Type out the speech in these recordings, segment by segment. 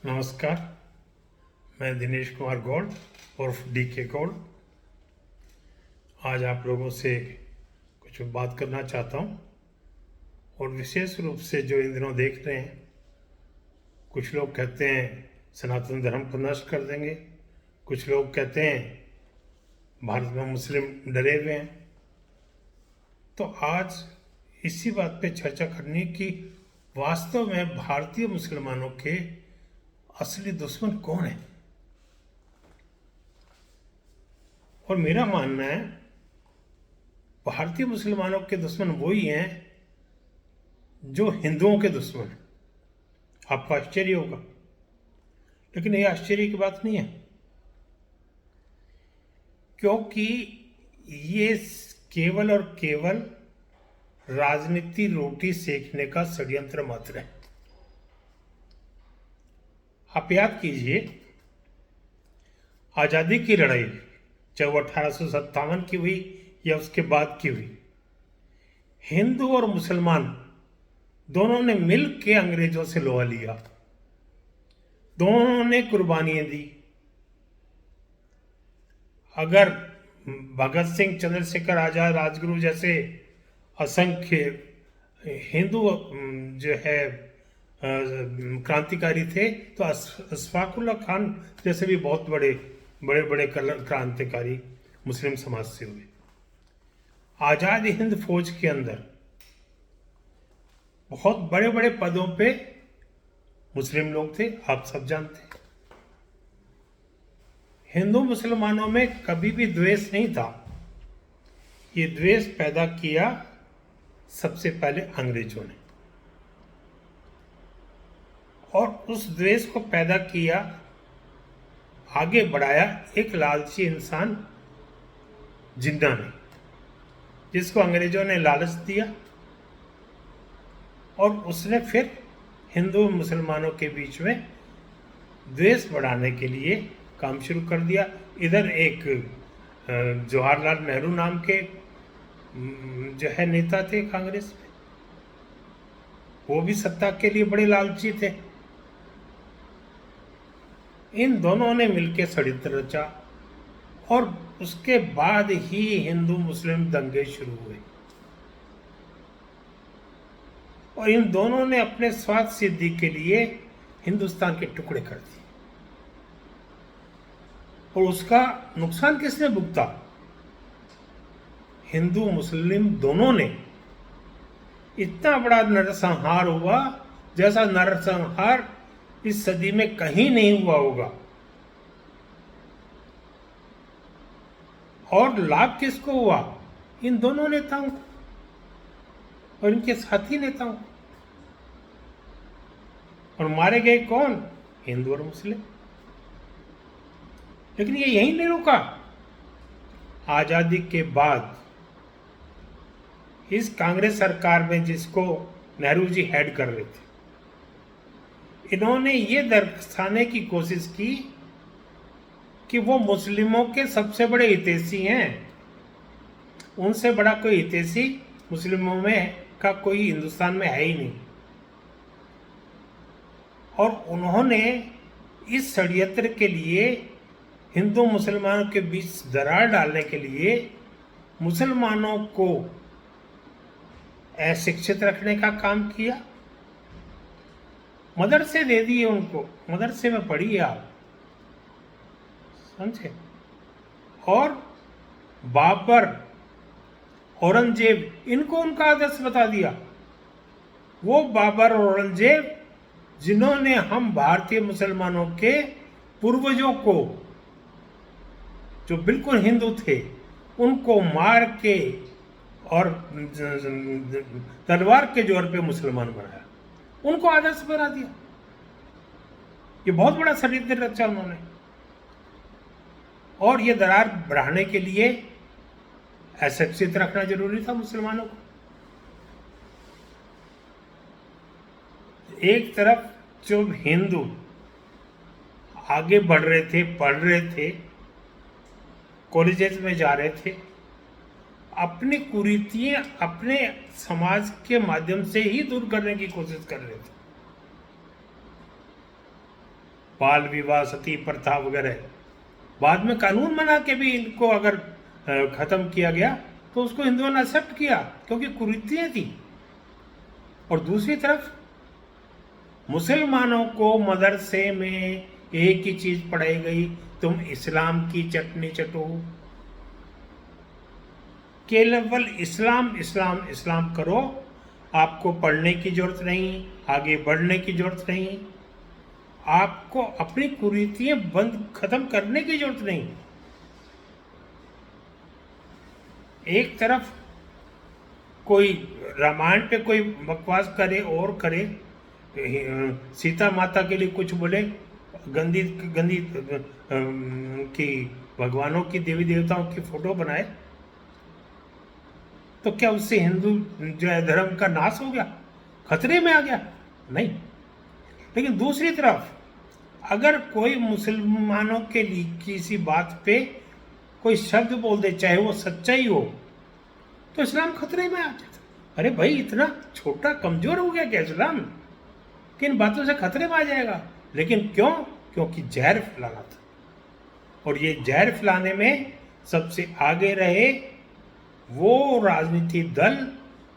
नमस्कार। मैं दिनेश कुमार गौड़ उर्फ DK गौड़ आज आप लोगों से कुछ बात करना चाहता हूँ और विशेष रूप से जो इन दिनों देख रहे हैं, कुछ लोग कहते हैं सनातन धर्म को नष्ट कर देंगे, कुछ लोग कहते हैं भारत में मुस्लिम डरे हुए हैं। तो आज इसी बात पे चर्चा करनी कि वास्तव में भारतीय मुसलमानों के असली दुश्मन कौन है। और मेरा मानना है भारतीय मुसलमानों के दुश्मन वही हैं जो हिंदुओं के दुश्मन हैं। आपको आश्चर्य होगा, लेकिन ये आश्चर्य की बात नहीं है, क्योंकि ये केवल और केवल राजनीति रोटी सेकने का षड्यंत्र मात्र है। आप याद कीजिए, आजादी की लड़ाई चाहे वो 1857 की हुई या उसके बाद की हुई, हिंदू और मुसलमान दोनों ने मिल के अंग्रेजों से लोहा लिया, दोनों ने कुर्बानियां दी। अगर भगत सिंह, चंद्रशेखर आजाद, राजगुरु जैसे असंख्य हिंदू जो है क्रांतिकारी थे, तो अशफाकुल्ला खान जैसे भी बहुत बड़े बड़े क्रांतिकारी मुस्लिम समाज से हुए। आजाद हिंद फौज के अंदर बहुत बड़े बड़े पदों पे मुस्लिम लोग थे, आप सब जानते हैं। हिंदू मुसलमानों में कभी भी द्वेष नहीं था। ये द्वेष पैदा किया सबसे पहले अंग्रेजों ने, और उस द्वेष को पैदा किया, आगे बढ़ाया एक लालची इंसान जिन्ना ने, जिसको अंग्रेजों ने लालच दिया और उसने फिर हिंदू मुसलमानों के बीच में द्वेष बढ़ाने के लिए काम शुरू कर दिया। इधर एक जवाहरलाल नेहरू नाम के जो है नेता थे कांग्रेस में, वो भी सत्ता के लिए बड़े लालची थे। इन दोनों ने मिलकर षड्यंत्र रचा और उसके बाद ही हिंदू मुस्लिम दंगे शुरू हुए, और इन दोनों ने अपने स्वार्थ सिद्धि के लिए हिंदुस्तान के टुकड़े कर दिए। और उसका नुकसान किसने भुगता? हिंदू मुस्लिम दोनों ने। इतना बड़ा नरसंहार हुआ जैसा नरसंहार इस सदी में कहीं नहीं हुआ होगा। और लाभ किसको हुआ? इन दोनों नेताओं को और इनके साथी नेताओं को। और मारे गए कौन? हिंदू और मुस्लिम। लेकिन ये यहीं नहीं रुका। आजादी के बाद इस कांग्रेस सरकार में, जिसको नेहरू जी हेड कर रहे थे, इन्होंने ये दर्शाने की कोशिश की कि वो मुस्लिमों के सबसे बड़े हितैषी हैं। उनसे बड़ा कोई हितैषी मुस्लिमों में का कोई हिंदुस्तान में है ही नहीं। और उन्होंने इस षड्यंत्र के लिए, हिंदू मुसलमानों के बीच दरार डालने के लिए, मुसलमानों को अशिक्षित रखने का काम किया। मदरसे दे दिए उनको, मदरसे में पढ़िए आप, समझे। और बाबर, औरंगजेब, इनको उनका आदर्श बता दिया। वो बाबर और औरंगजेब जिन्होंने हम भारतीय मुसलमानों के पूर्वजों को, जो बिल्कुल हिंदू थे, उनको मार के और तलवार के जोर पे मुसलमान बनाया, उनको आदर्श बना दिया। ये बहुत बड़ा षड्यंत्र रचा उन्होंने। और ये दरार बढ़ाने के लिए अशिक्षित रखना जरूरी था मुसलमानों को। एक तरफ जो हिंदू आगे बढ़ रहे थे, पढ़ रहे थे, कॉलेजेस में जा रहे थे, अपनी कुरीतियां अपने समाज के माध्यम से ही दूर करने की कोशिश कर रहे थे। बाल विवाह, सती प्रथा वगैरह। बाद में कानून बना के भी इनको अगर खत्म किया गया तो उसको हिंदुओं ने एक्सेप्ट किया, क्योंकि कुरीतियां थी। और दूसरी तरफ मुसलमानों को मदरसे में एक ही चीज पढ़ाई गई, तुम इस्लाम की चटनी चटो, केवल इस्लाम इस्लाम इस्लाम करो, आपको पढ़ने की जरूरत नहीं, आगे बढ़ने की जरूरत नहीं, आपको अपनी कुरीतियां बंद खत्म करने की जरूरत नहीं। एक तरफ कोई रामायण पे कोई बकवास करे और करे, सीता माता के लिए कुछ बोले, गंदी गंदी की भगवानों की, देवी देवताओं की फोटो बनाए, तो क्या उससे हिंदू जो है धर्म का नाश हो गया, खतरे में आ गया? नहीं। लेकिन दूसरी तरफ अगर कोई मुसलमानों के लिए किसी बात पे कोई शब्द बोल दे, चाहे वो सच्चा ही हो, तो इस्लाम खतरे में आ जाता। अरे भाई, इतना छोटा कमजोर हो गया क्या इस्लाम, किन बातों से खतरे में आ जाएगा? लेकिन क्यों? क्योंकि जहर फैलाना था, और ये जहर फैलाने में सबसे आगे रहे वो राजनीतिक दल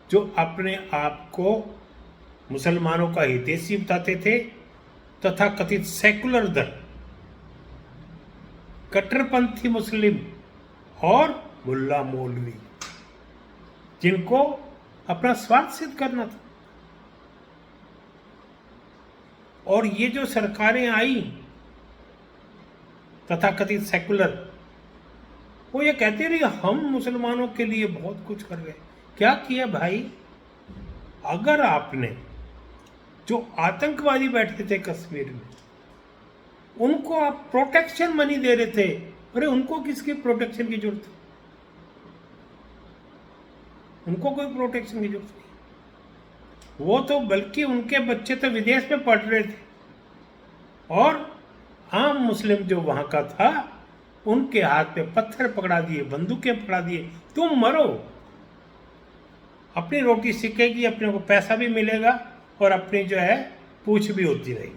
जो अपने आप को मुसलमानों का हितैषी बताते थे, तथा कथित सेकुलर दल, कट्टरपंथी मुस्लिम और मुल्ला मौलवी, जिनको अपना स्वार्थ सिद्ध करना था। और ये जो सरकारें आई तथा कथित सेकुलर, वो ये कहते रहे हम मुसलमानों के लिए बहुत कुछ कर गए। क्या किया भाई? अगर आपने जो आतंकवादी बैठे थे कश्मीर में, उनको आप प्रोटेक्शन मनी दे रहे थे, अरे उनको किसकी प्रोटेक्शन की जरूरत है? उनको कोई प्रोटेक्शन की जरूरत नहीं। वो तो बल्कि उनके बच्चे तो विदेश में पढ़ रहे थे, और आम मुस्लिम जो वहां का था उनके हाथ में पत्थर पकड़ा दिए, बंदूकें पकड़ा दिए, तुम मरो, अपनी रोटी सिकेगी, अपने को पैसा भी मिलेगा, और अपनी जो है पूछ भी होती रहेगी।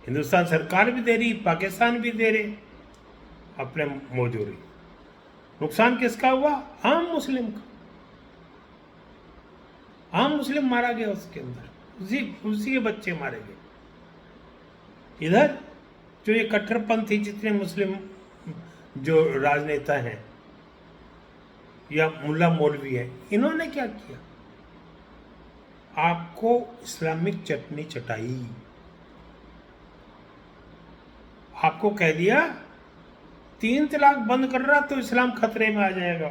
हिंदुस्तान सरकार भी दे रही, पाकिस्तान भी दे रहे, अपने मौजूद। नुकसान किसका हुआ? आम मुस्लिम का। आम मुस्लिम मारा गया उसके अंदर, उसी के बच्चे मारे गए। इधर जो ये कट्टरपंथी जितने मुस्लिम जो राजनेता हैं या मुल्ला मौलवी हैं, इन्होंने क्या किया? आपको इस्लामिक चटनी चटाई, आपको कह दिया 3 तलाक बंद कर रहा तो इस्लाम खतरे में आ जाएगा।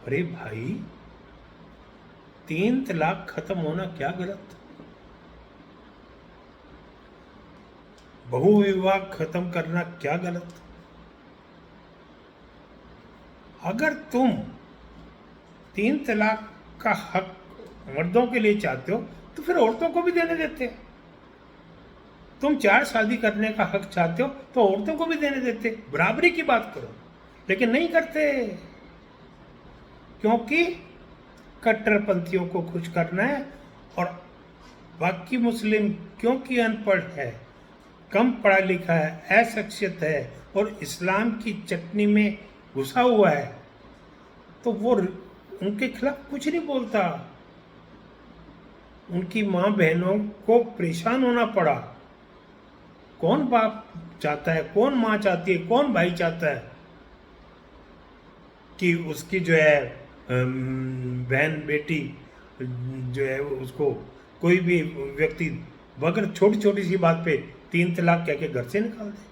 अरे भाई, 3 तलाक खत्म होना क्या गलत? बहु विवाह खत्म करना क्या गलत? अगर तुम 3 तलाक का हक मर्दों के लिए चाहते हो तो फिर औरतों को भी देने देते। तुम 4 शादी करने का हक चाहते हो तो औरतों को भी देने देते, बराबरी की बात करो। लेकिन नहीं करते, क्योंकि कट्टरपंथियों को खुश करना है, और बाकी मुस्लिम क्योंकि अनपढ़ है, कम पढ़ा लिखा है, अशिक्षित है और इस्लाम की चटनी में घुसा हुआ है, तो वो उनके खिलाफ कुछ नहीं बोलता। उनकी माँ बहनों को परेशान होना पड़ा। कौन बाप चाहता है, कौन माँ चाहती है, कौन भाई चाहता है कि उसकी जो है बहन बेटी जो है उसको कोई भी व्यक्ति बगैर छोटी छोटी सी बात पे 3 तलाक कह के घर से निकाल दे,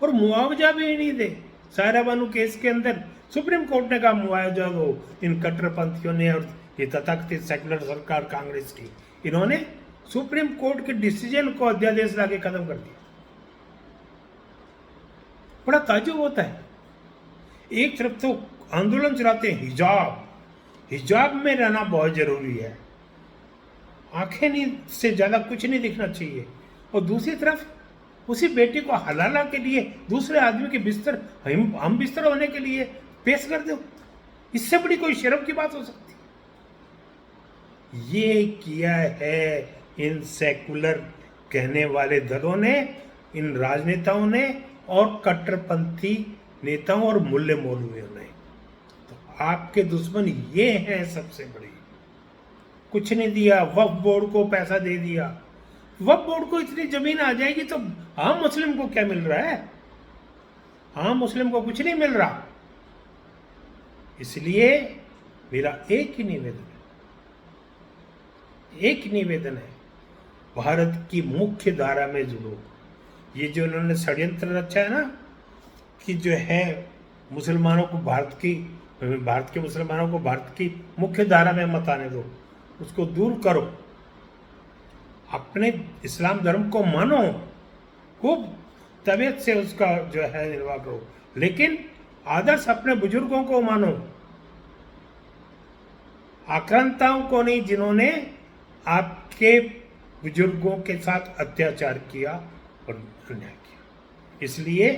और मुआवजा भी नहीं दे। सायरा बानू केस के अंदर सुप्रीम कोर्ट ने कहा मुआवजा दो इन कट्टरपंथियों ने, और ये तथाकथित सेकुलर सरकार कांग्रेस की, इन्होंने सुप्रीम कोर्ट के डिसीजन को अध्यादेश लाके खत्म कर दिया। बड़ा ताज्जुब होता है। एक तरफ तो आंदोलन चलाते हैं, हिजाब में रहना बहुत जरूरी है, आंखें नहीं से ज्यादा कुछ नहीं दिखना चाहिए, और दूसरी तरफ उसी बेटी को हलाला के लिए दूसरे आदमी के बिस्तर, हम बिस्तर होने के लिए पेश कर दो। इससे बड़ी कोई शर्म की बात हो सकती? ये किया है इन सेकुलर कहने वाले दलों ने, इन राजनेताओं ने और कट्टरपंथी नेताओं और मुल्ले मौलवियों ने। तो आपके दुश्मन ये हैं सबसे बड़ी। कुछ नहीं दिया, वक्फ बोर्ड को पैसा दे दिया। वक्फ बोर्ड को इतनी जमीन आ जाएगी तो आम मुस्लिम को क्या मिल रहा है? आम मुस्लिम को कुछ नहीं मिल रहा। इसलिए मेरा एक ही निवेदन है, भारत की मुख्य धारा में जुड़ो। ये जो उन्होंने षड्यंत्र रचा है ना कि जो है मुसलमानों को भारत के मुसलमानों को भारत की मुख्य धारा में मत आने दो, उसको दूर करो। अपने इस्लाम धर्म को मानो, खूब तबीयत से उसका जो है निर्वाह करो, लेकिन आदर्श अपने बुजुर्गों को मानो, आक्रांताओं को नहीं जिन्होंने आपके बुजुर्गों के साथ अत्याचार किया और अन्याय किया। इसलिए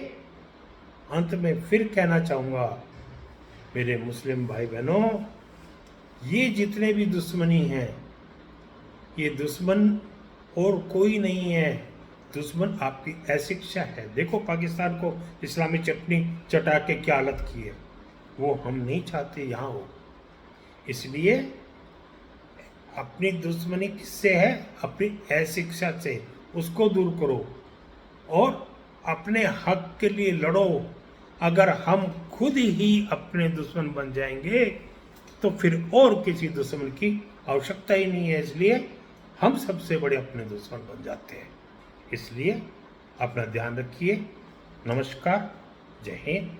अंत में फिर कहना चाहूँगा, मेरे मुस्लिम भाई बहनों, ये जितने भी दुश्मनी हैं, ये दुश्मन और कोई नहीं है। दुश्मन आपकी अशिक्षा है। देखो पाकिस्तान को इस्लामी चटनी चटा के क्या हालत की है, वो हम नहीं चाहते यहाँ हो। इसलिए अपनी दुश्मनी किससे है? अपनी अशिक्षा से। उसको दूर करो और अपने हक के लिए लड़ो। अगर हम खुद ही अपने दुश्मन बन जाएंगे तो फिर और किसी दुश्मन की आवश्यकता ही नहीं है। इसलिए हम सबसे बड़े अपने दुश्मन बन जाते हैं। इसलिए अपना ध्यान रखिए। नमस्कार, जय हिंद।